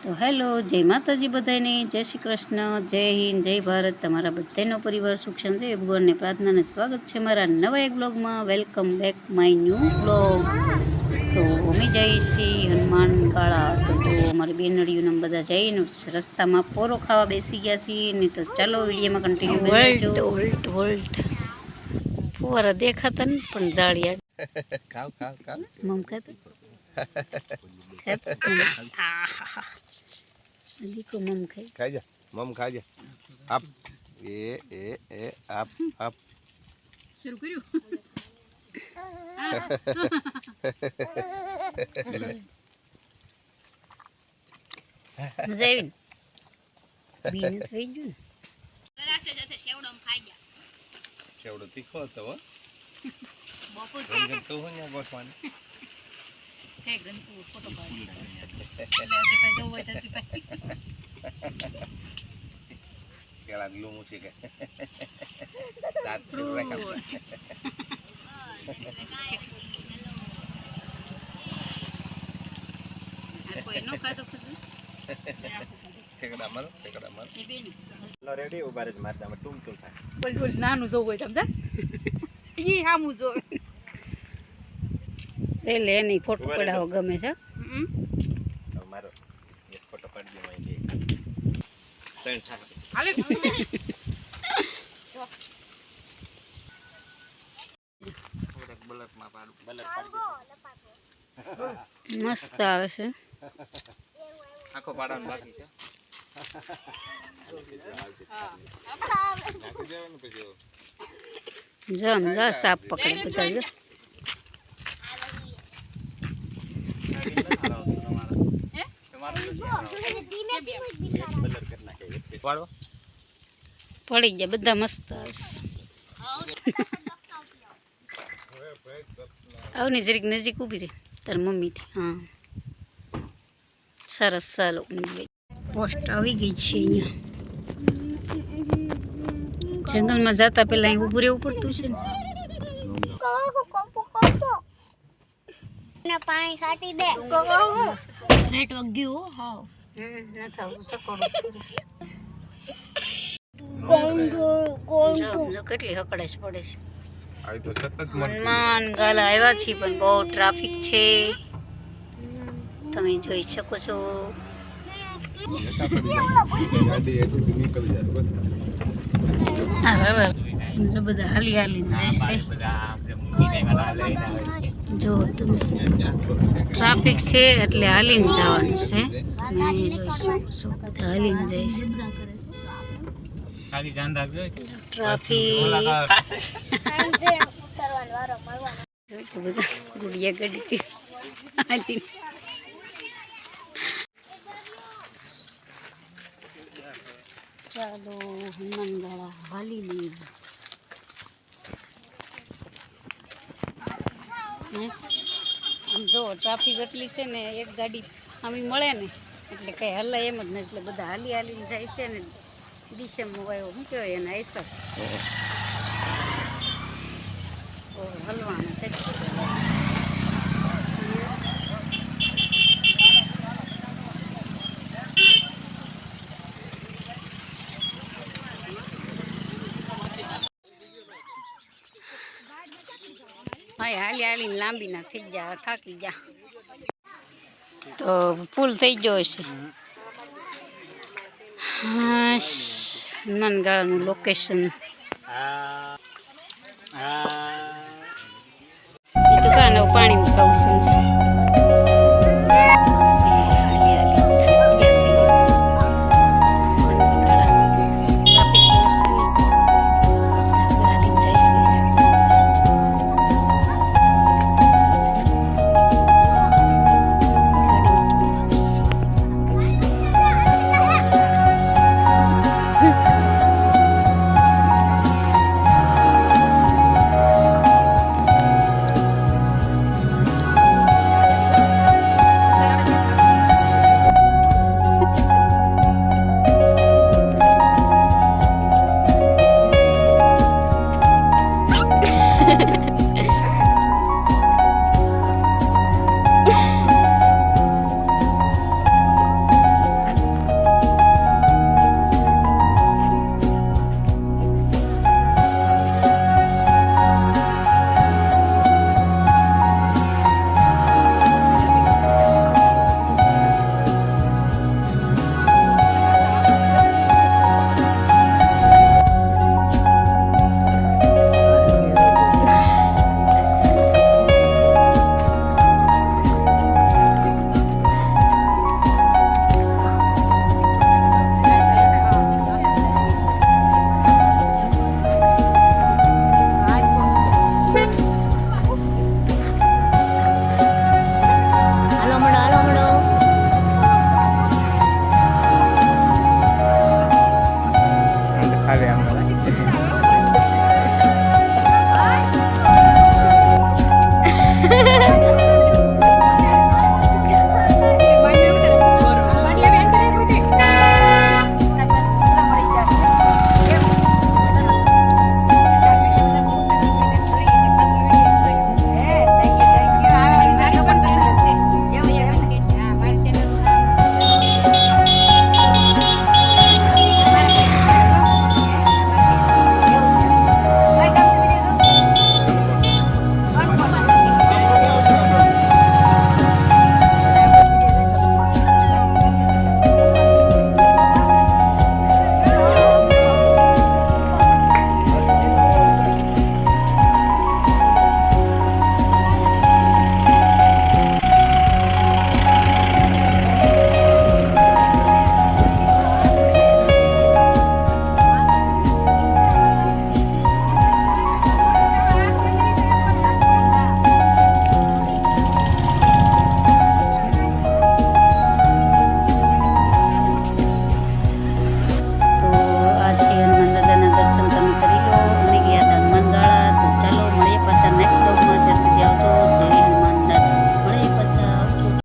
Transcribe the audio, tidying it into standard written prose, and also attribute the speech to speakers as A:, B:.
A: તો હેલો, જય માતાજી બધાને, જય શ્રી કૃષ્ણ, જય હિન્દ, જય ભારત। તમારા બધાનો પરિવાર સુખ શાંતિ ભગવાનને પ્રાર્થનાને સ્વાગત છે મારા નવા એક બ્લોગમાં। Welcome back my new blog. તો અમે જઈએ છીએ હનુમાન ગાળા। તો અમારી બેનડીઓને બધા જઈને રસ્તામાં પોરો ખાવા બેસી ગયા છીએ ને। તો ચાલો વિડીયોમાં કન્ટિન્યુ કરજો। વોલ્ટ ફુવારા દેખાતા ને પણ જાળિયા ખાવ ખાવ ખાવ મમ ખાતા देखो मम खाई
B: खाई जा मम खाई जा आप ए आप
A: शुरू करूं मजा આવી બીને થઈ ગયું રાસે જતે સેવડો ખાઈ જા
B: સેવડો તીખો હતો હો
A: બપો
B: રંગન તો હોને બસવાન
A: હે ગ્રંથુ ફોટો પાડી એટલે આજે કઈ જવું હોય તો જીપાઈ
B: કેળા ગ્લુ મૂકી કે દાંત છે રાખા
A: આ કોઈ નો ખાતો ખુશું
B: ઠેકડા માર એ બેન લો રેડી ઉભા રહે મારતા ટુમ ટુમ થાય
A: બોલ નાનું જોવું હોય સમજા ઈ હામું જો લે નહીં ફોટો પડાવો ગમે છે
B: મારો એક ફોટો પાડી દે માઈ ત્રણ થાય
A: હાલે
B: બલક માં પાડું બલક પાડી
A: મસ્ત આવે છે
B: આખો પાડવાનું બાકી છે નાખી દેવાનું પછી
A: જમ જા સાપ પકડી બધા જો પડી ગયા બધા મસ્ત આવની જરીક નજીક ઊભી રહે તાર મમ્મીથી હા સરસ ચાલો પોસ્ટ આવી ગઈ છે અહીંયા જંગલમાં જતા પહેલા અહીં ઊભું રહેવું પડતું છે ને
C: પાણી છાંટી દે
A: રેટ વગ્યું હા જો કેટલી હકડાશ પડે છે હનુમાન ગાલા આવ્યા છીએ પણ બહુ ટ્રાફિક છે તમે જોઈ શકો છો જો બધા હાલી હાલીને જઈશે જો તમે ટ્રાફિક છે એટલે હાલીને જવાનું છે તમે અહીં જોઈ શકો છો બધા હાલીને જઈશે ટ્રાફિક બધા ગુડિયા ગડી હાલી ચાલો હનુમાન ગાળા હાલી લઈએ આમ જો ટ્રાફિક એટલી છે ને એક ગાડી આમી મળે ને એટલે કંઈ હલાય એમ જ ને એટલે બધા હાલી હાલીને જાય છે ને ડિસેમ્બર વાયો શું કહેવાય એના હિસાબ હલવાના છે હા હાલી હાલીને લાંબી ના થઈ જા થાકી જા તો ફૂલ થઈ ગયો છે હનુમાન ગાળાનું લોકેશન દુકાન પાણી મુકાવું સમજાય